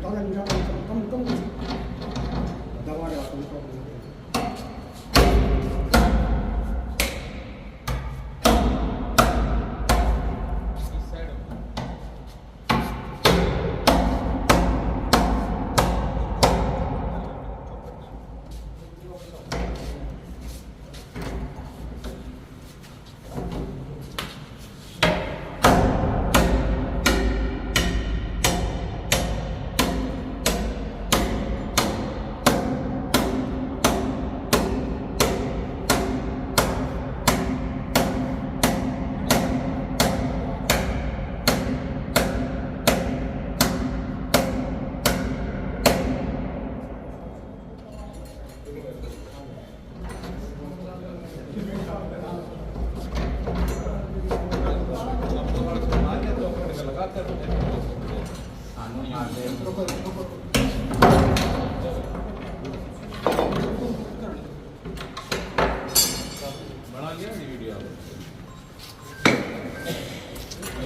当然，你看他们更等会儿了，等会儿。बना लिया वीडियो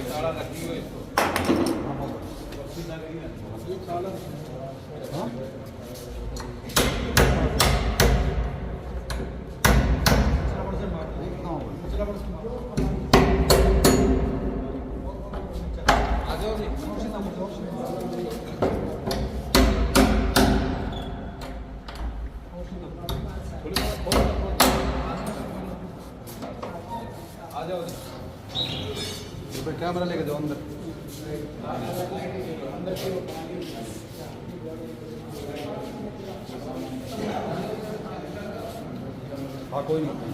ताला रखी हुई इसको आ जाओ कैमरा लेके जाओ अंदर हाँ कोई नहीं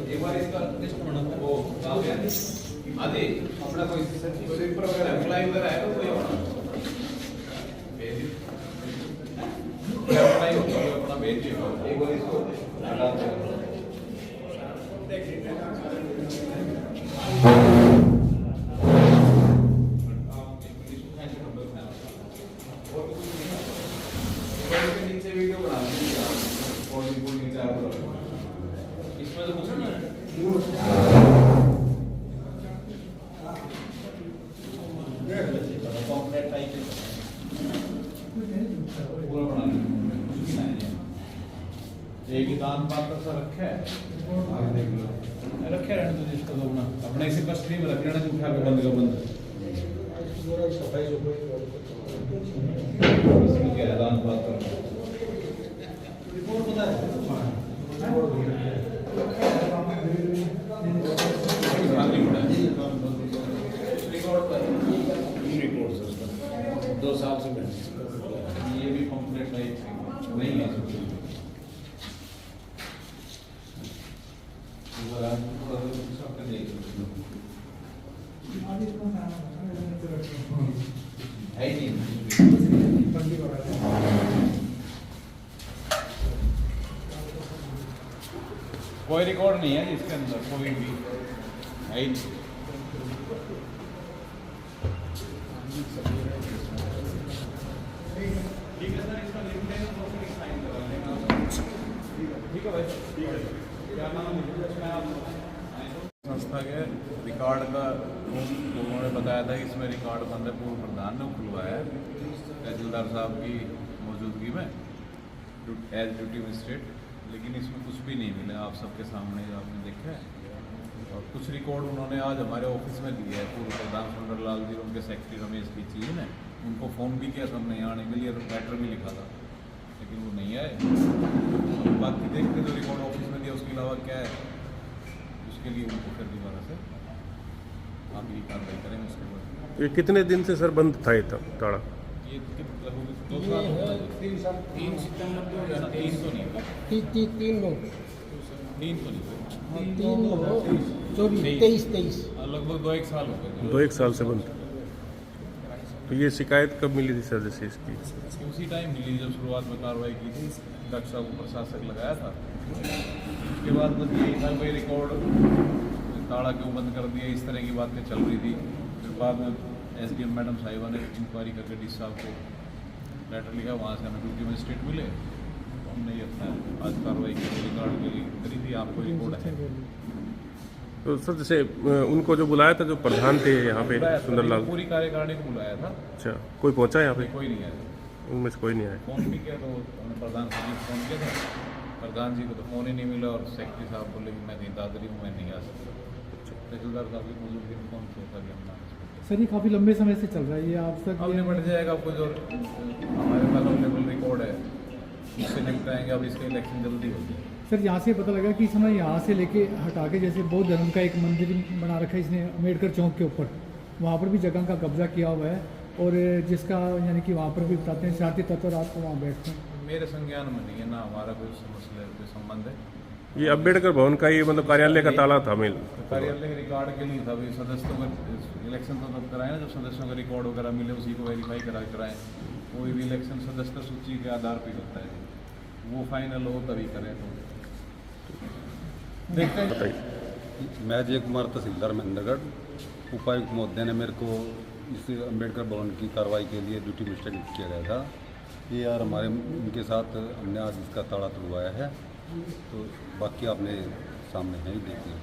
एक बार इसका लिस्ट बनाना वो आदि अपना कोई पेपर वगैरह अप्लाई वगैरह है तो कोई अप्लाई अपना भेज दियो एक बार इसको हटा दो नीचे वीडियो बना दीजिए और नीचे आप इसमें तो कुछ नहीं है कॉम्प्लेट टाइप पूरा बना एक ही दान पात्र सा रखा है आगे देख लो रखे रहने तो जिसको तो अपने इसी पर स्ट्रीम रख लेना उठा के बंद का बंद सफाई जो इसमें क्या है दान पात्र रिपोर्ट बता है दो साल से ये भी कंप्लीट नहीं है कोई रिकॉर्ड नहीं है इसके अंदर कोई भी है ही नहीं ठीक है सर इसका लिंक देना तो फिर साइन करा लेना ठीक है भाई ठीक है क्या नाम है संस्था के रिकॉर्ड का उन्होंने बताया था कि इसमें रिकॉर्ड बंद है पूर्व प्रधान ने खुलवाया है तहसीलदार साहब की मौजूदगी में एज ड्यूटी मजिस्ट्रेट लेकिन इसमें कुछ भी नहीं मिला आप सबके सामने आपने देखा है और कुछ रिकॉर्ड उन्होंने आज हमारे ऑफिस में दिया है पूर्व प्रधान सुंदरलाल जी उनके सेक्रेटरी रमेश की चीज ने उनको फ़ोन भी किया था हमने यहाँ आने के लिए लेटर भी लिखा था लेकिन वो नहीं आए बाकी देखते जो रिकॉर्ड ऑफिस में दिया उसके अलावा क्या है उसके लिए उनको फिर दोबारा से आगे कार्रवाई करेंगे उसके बाद ये कितने दिन से सर बंद था ये ताड़ा ये 2 साल 3 साल 3 सितंबर 2023 तो नहीं तीन लोग 3 तो नहीं 23 लगभग 2-1 साल हो गए 2-1 साल से बंद तो ये शिकायत कब मिली थी सर जैसे इसकी उसी टाइम मिली जब शुरुआत में कार्रवाई की थी डॉक्टर साहब को प्रशासक लगाया था उसके बाद बस यही था कोई रिकॉर्ड ताला क्यों बंद कर दिया, इस तरह की बातें चल रही थी। फिर बाद में SDM मैडम साहिबा ने इंक्वायरी करके डी साहब को लेटर लिखा, वहाँ से हमें ड्यूटी मजिस्ट्रेट मिले, तो हमने ये अपना आज कार्रवाई की, रिकॉर्ड करी थी, आपको रिपोर्ट है। तो सर जैसे उनको जो बुलाया था, जो प्रधान थे यहाँ पे सुंदरलाल, पूरी कार्यकारिणी को बुलाया था, अच्छा कोई पहुँचा यहाँ पे? कोई नहीं आया, उनमें से कोई नहीं आया। फ़ोन भी किया तो हमने प्रधान साहब को फ़ोन किया था, प्रधान जी को तो फ़ोन ही नहीं मिला, और सेक्रेटरी साहब बोले कि मैं कहीं दादरी हूँ, मैं नहीं आ सकता। तहसीलदार साहब की बुजुर्ग ने फ़ोन किया था कि हम सर ये काफ़ी लंबे समय से चल रहा है, ये आप तक अब निपट जाएगा। कुछ और हमारे पास अवेलेबल रिकॉर्ड है, इससे निपटाएंगे। अब इसके इलेक्शन जल्दी होगी। सर यहाँ से पता लगा कि इस समय यहाँ से लेके हटा के जैसे बौद्ध धर्म का एक मंदिर बना रखा है इसने अम्बेडकर चौक के ऊपर, वहाँ पर भी जगह का कब्जा किया हुआ है, और जिसका यानी कि वहाँ पर भी बताते हैं शरारती तत्व रात को वहाँ बैठते हैं। मेरे संज्ञान में नहीं है, ना हमारा कोई समस्या कोई संबंध है। ये अम्बेडकर भवन का ये मतलब कार्यालय का ताला था मेल? कार्यालय के रिकॉर्ड के लिए था, अभी सदस्यों का इलेक्शन तो तब कराएं ना जब सदस्यों का रिकॉर्ड वगैरह मिले, उसी को वेरीफाई कराएं। कोई भी इलेक्शन सदस्य सूची के आधार पर होता है, वो फाइनल हो तभी करें। तो देखते हैं। मैं अजय कुमार, तहसीलदार महेंद्रगढ़। उपायुक्त महोदय ने मेरे को इस अम्बेडकर भवन की कार्रवाई के लिए ड्यूटी मजिस्ट्रेट किया गया था। ये यार हमारे उनके साथ हमने आज इसका ताला तुड़वाया है, तो बाकी आपने सामने है ही देखिए।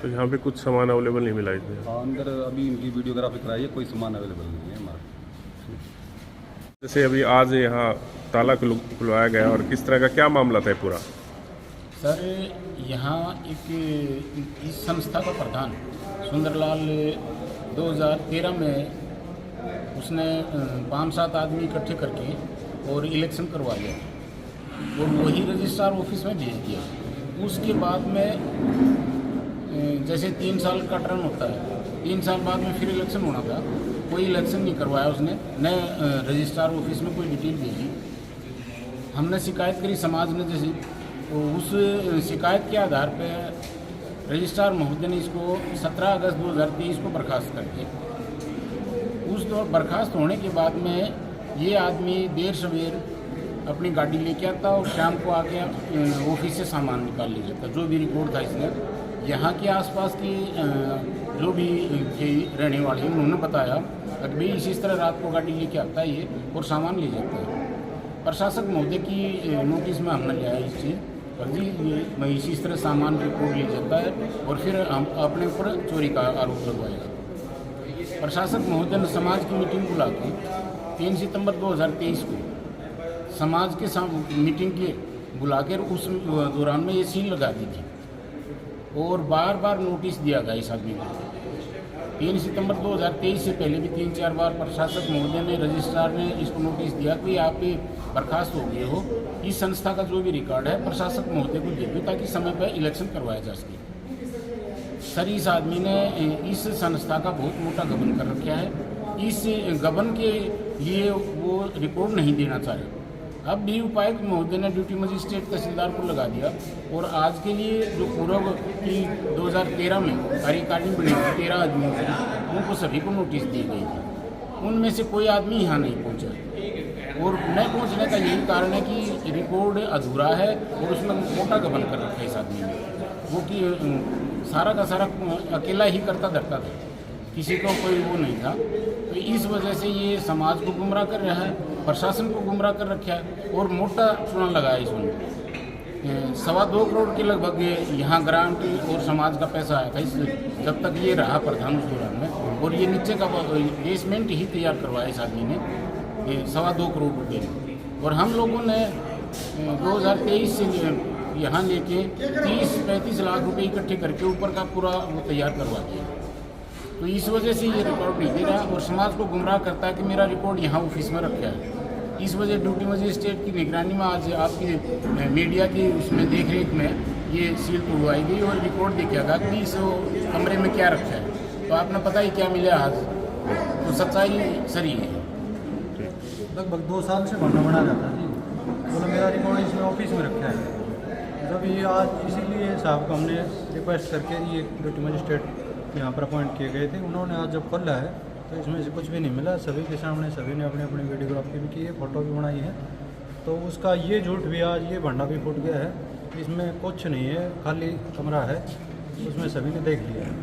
तो यहाँ पे कुछ सामान अवेलेबल नहीं मिला इसमें? हाँ, अंदर अभी इनकी वीडियोग्राफी कराई है, कोई सामान अवेलेबल नहीं है हमारा। जैसे अभी आज यहाँ ताला खुलवाया गया, और किस तरह का क्या मामला था पूरा? सर यहाँ एक इस संस्था का प्रधान सुंदरलाल 2013 में उसने 5-7 आदमी इकट्ठे करके और इलेक्शन करवा लिया, और वही रजिस्ट्रार ऑफिस में भेज दिया। उसके बाद में जैसे 3 साल का टर्म होता है, 3 साल बाद में फिर इलेक्शन होना था, कोई इलेक्शन नहीं करवाया उसने, न रजिस्ट्रार ऑफिस में कोई डिटेल भेजी। हमने शिकायत करी समाज ने जैसे, तो उस शिकायत के आधार पर रजिस्ट्रार महोदय ने इसको 17 अगस्त 2023 को बर्खास्त कर दिया। उस दौर बर्खास्त होने के बाद में ये आदमी देर सवेर अपनी गाड़ी लेके आता और शाम को आके ऑफिस से सामान निकाल ले जाता। जो भी रिकॉर्ड था इसने, यहाँ के आसपास की जो भी के रहने वाले उन्होंने बताया कि भाई इसी तरह रात को गाड़ी लेके आता है ये और सामान ले जाता है। प्रशासक महोदय की नोटिस में हमने लिया इस चीज़ पर जी, ये इसी तरह सामान रिकॉर्ड ले जाता है और फिर हम अपने ऊपर चोरी का आरोप लगवाएगा। प्रशासक महोदय ने समाज की मीटिंग बुला के 3 सितंबर 2023 को समाज के मीटिंग के बुलाकर उस दौरान में ये सील लगा दी थी, और बार बार नोटिस दिया गया इस आदमी को। 3 सितंबर 2023 से पहले भी 3-4 बार प्रशासक महोदय ने, रजिस्ट्रार ने इसको नोटिस दिया कि आप बर्खास्त हो गए हो, इस संस्था का जो भी रिकॉर्ड है प्रशासक महोदय को दे दो ताकि समय पर इलेक्शन करवाया जा सके। सर इस आदमी ने इस संस्था का बहुत मोटा गबन कर रखा है। इस गबन के लिए वो रिकॉर्ड नहीं देना चाह रहे। अब भी उपायुक्त महोदय ने ड्यूटी मजिस्ट्रेट तहसीलदार को लगा दिया, और आज के लिए जो पूर्व की 2013 में कार्यकारिणी बनी थी 13 आदमियों की, उनको सभी को नोटिस दी गई थी। उनमें से कोई आदमी यहाँ नहीं पहुँचा, और न पहुँचने का यही कारण है कि रिकॉर्ड अधूरा है और उसमें मोटा गबन कर रखा है इस आदमी ने। वो कि सारा का सारा अकेला ही करता धरता था, किसी को कोई वो नहीं था। तो इस वजह से ये समाज को गुमराह कर रहा है, प्रशासन को गुमराह कर रखा है, और मोटा चुनाव लगाया इसमें। 2.25 करोड़ के लगभग यहाँ ग्रांट और समाज का पैसा आया था इस जब तक ये रहा प्रधान उस दौरान में, और ये नीचे का बेसमेंट ही तैयार करवाया इस आदमी ने 2.25 करोड़ रुपये में। और हम लोगों ने 2023 से यहाँ लेके 30-35 लाख रुपए इकट्ठे करके ऊपर का पूरा वो तैयार करवा दिया। तो इस वजह से ये रिकॉर्ड नहीं दे रहा, और समाज को गुमराह करता है कि मेरा रिकॉर्ड यहाँ ऑफिस में रखा है। इस वजह ड्यूटी मजिस्ट्रेट की निगरानी में आज आपकी मीडिया की उसमें देख रेख में ये सील तोड़वाई गई और रिकॉर्ड देखा गया कि इस कमरे में क्या रखा है। तो आपने पता ही क्या मिला आज, तो सच्चाई सर ही है। लगभग 2 साल से बना रहा था जी, बोला मेरा रिकॉर्ड इसमें ऑफिस में रखा है। जब ये आज इसीलिए साहब को हमने रिक्वेस्ट करके ये ड्यूटी मजिस्ट्रेट यहाँ पर अपॉइंट किए गए थे, उन्होंने आज जब खोला है तो इसमें से कुछ भी नहीं मिला। सभी के सामने सभी ने अपनी अपनी वीडियोग्राफी भी की है, फ़ोटो भी बनाई है। तो उसका ये झूठ भी आज ये भंडा भी फूट गया है, इसमें कुछ नहीं है, खाली कमरा है। उसमें सभी ने देख लिया है।